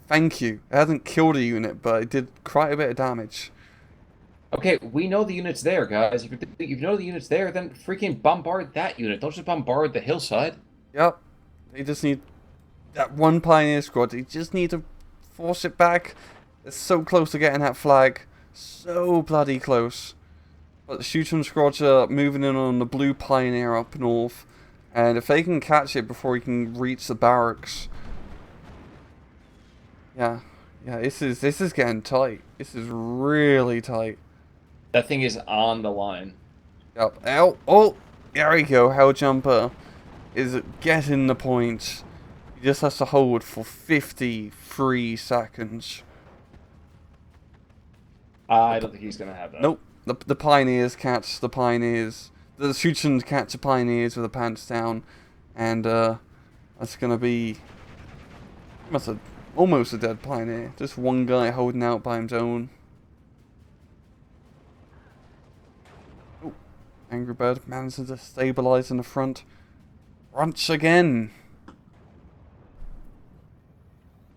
Thank you. It hasn't killed a unit, but it did quite a bit of damage. Okay, we know the unit's there, guys. If you know the unit's there, then freaking bombard that unit. Don't just bombard the hillside. Yep. They just need that one Pioneer Squad. They just need to force it back. It's so close to getting that flag. So bloody close. But the shooting squads are moving in on the blue Pioneer up north. And if they can catch it before he can reach the barracks... Yeah, this is getting tight. This is really tight. That thing is on the line. Yep. Oh, there we go. Helljumper is getting the points. He just has to hold for 53 seconds. I don't think he's going to have that. Nope. The Pioneers catch the Pioneers. The Schutzens catch the Pioneers with the pants down. And that's going to be almost a dead Pioneer. Just one guy holding out by his own. Angry Bird manages to stabilize in the front. Once again.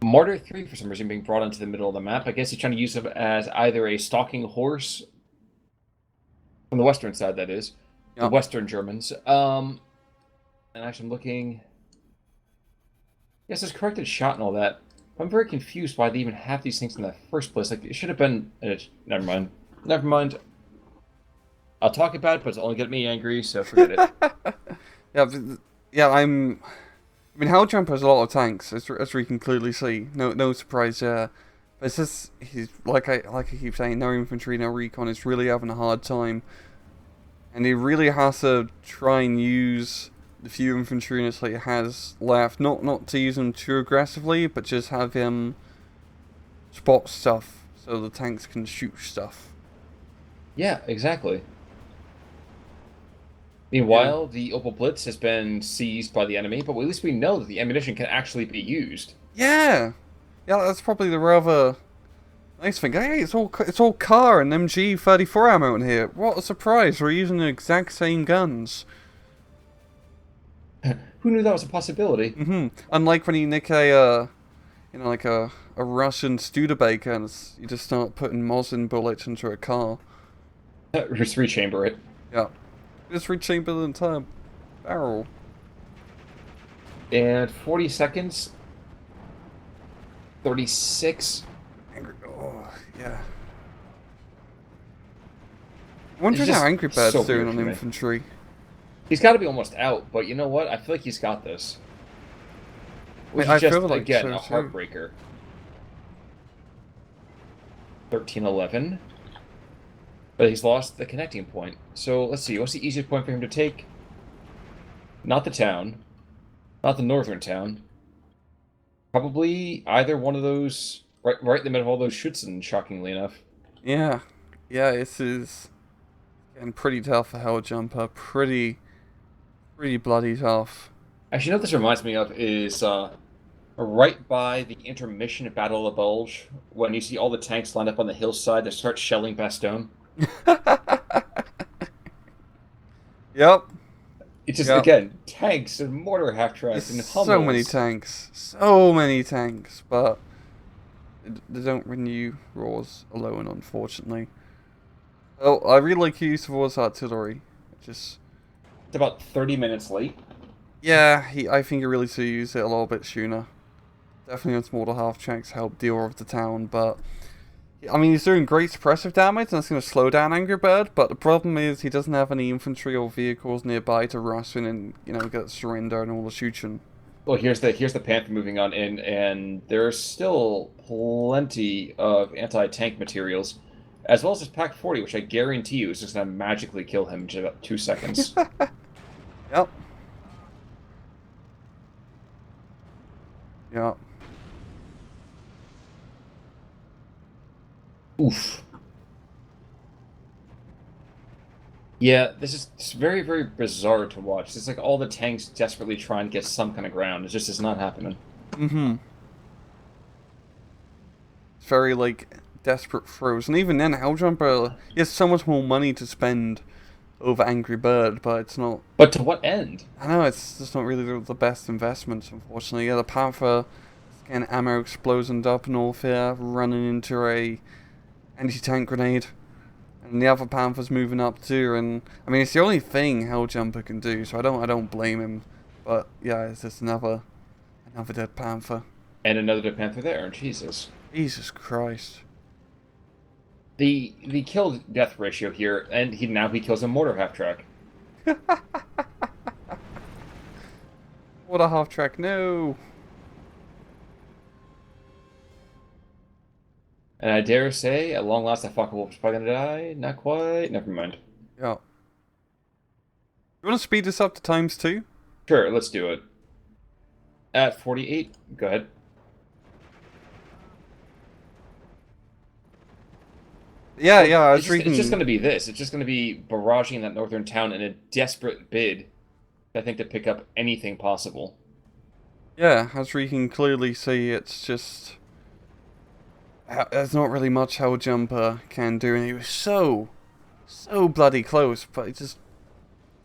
Martyr 3, for some reason, being brought into the middle of the map. I guess he's trying to use him as either a stalking horse, from the western side, that is. The Yep. Western Germans. And actually, I'm looking. Yes, it's corrected shot and all that. I'm very confused why they even have these things in the first place. Like, it should have been. Never mind. Never mind. I'll talk about it, but it's only get me angry, so forget it. Yeah, I mean, Helljumper has a lot of tanks, as we can clearly see. No surprise there. But it's just he's like I keep saying, no infantry, no recon. Is really having a hard time, and he really has to try and use the few infantry units that he has left. Not to use them too aggressively, but just have him spot stuff so the tanks can shoot stuff. Yeah, exactly. Meanwhile, the Opel Blitz has been seized by the enemy, but at least we know that the ammunition can actually be used. Yeah, that's probably the rather nice thing. Hey, it's all car and MG34 ammo in here. What a surprise! We're using the exact same guns. Who knew that was a possibility? Unlike when you nick a, like a Russian Studebaker and you just start putting Mosin bullets into a car. Just rechamber it. Yeah, just rechamber the entire barrel. And 40 seconds. 36. Angry. Oh, yeah. I wonder how Angry Bird's so doing weird on for me. infantry. He's got to be almost out, but you know what? I feel like he's got this. Which I is just, feel like again, so a too. heartbreaker. 13-11. But he's lost the connecting point. So let's see. What's the easiest point for him to take? Not the town. Not the northern town. Probably either one of those, right in the middle of all those Schützen, shockingly enough. Yeah, this is getting pretty tough for Helljumper. Pretty bloody tough. Actually, you know what this reminds me of is right by the intermission at Battle of the Bulge, when you see all the tanks lined up on the hillside that start shelling Bastogne. Yep. It's just, again, tanks and mortar half-tracks and Hummels. So many tanks, but they don't renew roars alone, unfortunately. Oh, I really like use of War's artillery. It's about 30 minutes late. Yeah, I think he really should use it a little bit sooner. Definitely on mortar half-tracks help deal with the town, but I mean, he's doing great suppressive damage, and that's going to slow down Angry Bird, but the problem is he doesn't have any infantry or vehicles nearby to rush in and, get surrender and all the shooting. Well, here's the Panther moving on in, and there's still plenty of anti-tank materials, as well as this Pack 40, which I guarantee you is just going to magically kill him in about 2 seconds. Yep. Yep. Oof. Yeah, this is very, very bizarre to watch. It's like all the tanks desperately trying to get some kind of ground. It just is not happening. It's very, desperate throws. And even then, Helljumper, he has so much more money to spend over Angry Bird, but it's not... But to what end? I know, it's just not really the best investments, unfortunately. Yeah, the Panther, again, ammo explosion up north here, running into a anti-tank grenade. And the other Panther's moving up too, and I mean it's the only thing Helljumper can do, so I don't blame him. But yeah, it's just another dead Panther. And another dead Panther there, Jesus. Jesus Christ. The kill death ratio here, and he kills a mortar half track. What a half track, no. And I dare say, at long last, that fucker wolf is probably gonna die. Not quite. Never mind. Yeah. You want to speed this up to ×2? Sure, let's do it. At 48, go ahead. Yeah, I was reading... It's just gonna be this. It's just gonna be barraging that northern town in a desperate bid, I think, to pick up anything possible. Yeah, as we can clearly see, it's just... There's not really much Helljumper can do, and he was so bloody close, but he just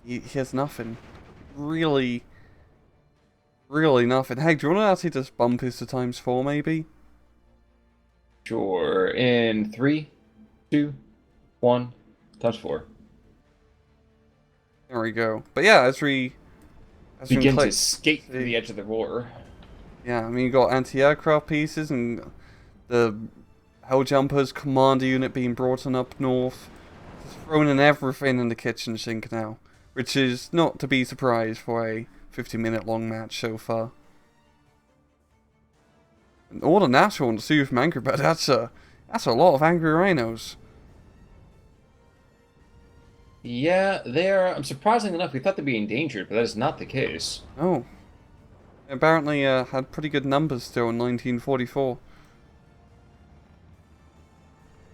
he has nothing. Really, really nothing. Hey, do you want to actually just bump his to ×4 maybe? Sure. In 3, 2, 1, ×4. There we go. But yeah, as we Begin to click, skate to see, the edge of the roar. yeah, I mean you got anti-aircraft pieces and the Helljumper's commander unit being brought in up north. Just thrown in everything in the kitchen sink now, which is not to be surprised for a 50-minute long match so far. And all the natural and the soothe from angry, but that's a lot of angry rhinos. Yeah, they are. Surprisingly enough, we thought they'd be endangered, but that is not the case. Oh, they apparently had pretty good numbers still in 1944.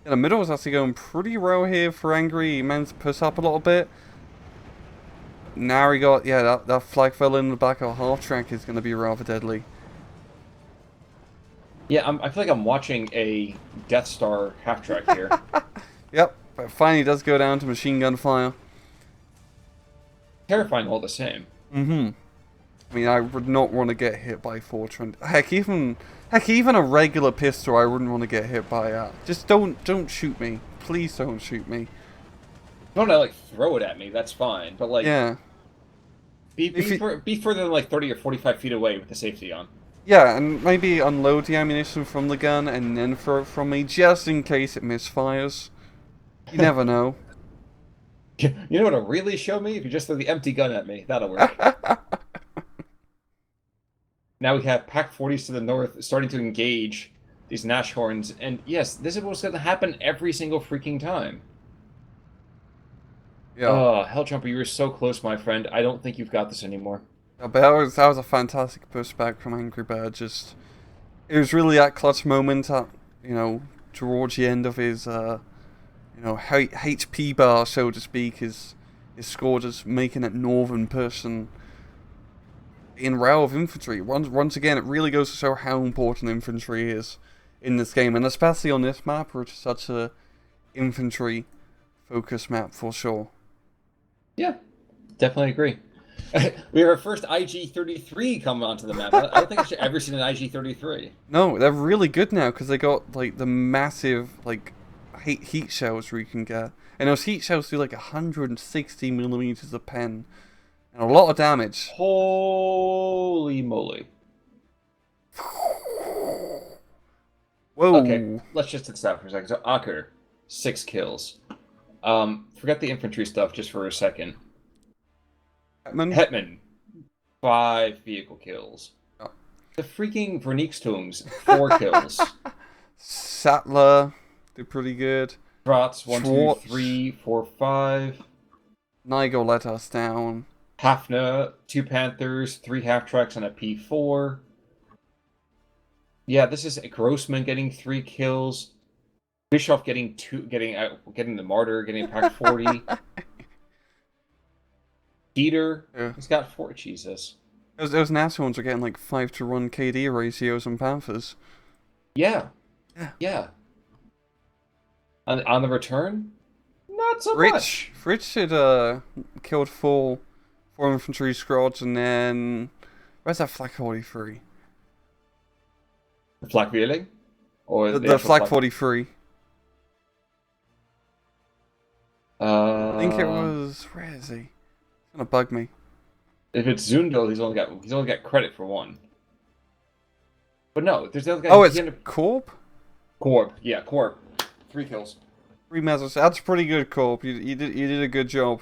Yeah, the middle is actually going pretty well here for Angry. He managed to push up a little bit. Now he got, yeah, that flag fell in the back of a half track is going to be rather deadly. Yeah, I feel like I'm watching a Death Star half track here. Yep, but finally does go down to machine gun fire. Terrifying all the same. Mm-hmm. I mean, I would not want to get hit by Fortran. Heck, even a regular pistol, I wouldn't want to get hit by. Just don't shoot me. Please don't shoot me. Don't like throw it at me. That's fine, but like, Yeah. be further than like 30 or 45 feet away with the safety on. Yeah, and maybe unload the ammunition from the gun and then throw it from me, just in case it misfires. You never know. You know what'll really show me? If you just throw the empty gun at me, that'll work. Now we have Pack 40s to the north starting to engage these Nashorns, and yes, this is what's going to happen every single freaking time. Yeah. Oh, Helljumper, you were so close, my friend. I don't think you've got this anymore. Yeah, but that was a fantastic pushback from Angry Bird. Just, it was really that clutch moment at, towards the end of his, HP bar, so to speak, his score just making it northern push and in row of infantry. Once again, it really goes to show how important infantry is in this game, and especially on this map, which is such a infantry-focused map for sure. Yeah, definitely agree. We have our first IG-33 come onto the map. I don't think I've ever seen an IG-33. No, they're really good now because they got like the massive heat shells where you can get, and those heat shells do like 160 millimeters a pen. And a lot of damage. Holy moly. Whoa. Okay, let's just sit down for a second. So, Aker, 6 kills. Forget the infantry stuff just for a second. Hetman, 5 vehicle kills. Oh. The freaking Vernickstombs, 4 kills. Sattler, did pretty good. Trotz, 1, 2, 3, 4, 5. Nigel let us down. Hafna, 2 Panthers, 3 half-tracks, and a P4. Yeah, this is Grossman getting 3 kills. Bischoff getting the Martyr, getting a Pack 40. Peter, yeah. He's got 4. Jesus. Those nasty ones are getting like 5-to-1 KD ratios on Panthers. Yeah. Yeah. On the return, not so much. Rich had killed 4 infantry squads, and then where's that Flak 43? The Flak Wheeling? Or The Flak 43. I think it was, where is he? It's gonna bug me. If it's Zundel, he's only got credit for 1. But no, there's the other guy. Oh, it's Corp? Corp, yeah, Corp. 3 kills. 3 measures. That's pretty good, Corp. You did a good job.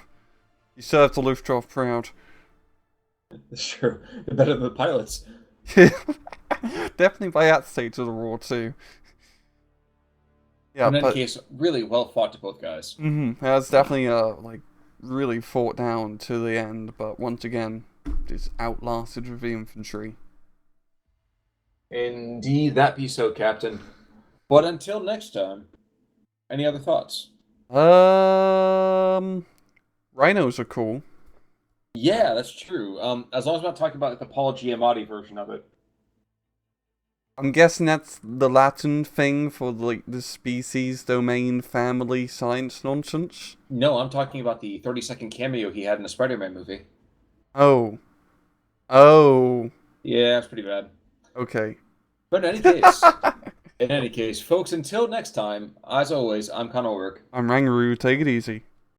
You served the Luftwaffe proud. Sure, they're better than the pilots. Definitely by that stage of the war too. Yeah, in any case, really well fought to both guys. That's definitely really fought down to the end, but once again, it's outlasted with the infantry. Indeed, that be so, Captain. But until next time, any other thoughts? Rhinos are cool. Yeah, that's true. As long as we're not talking about the Paul Giamatti version of it. I'm guessing that's the Latin thing for like the species, domain, family, science nonsense. No, I'm talking about the 30-second cameo he had in the Spider-Man movie. Oh. Oh. Yeah, that's pretty bad. Okay. But in any case, folks, until next time, as always, I'm Connor Org. I'm Rangaroo, take it easy.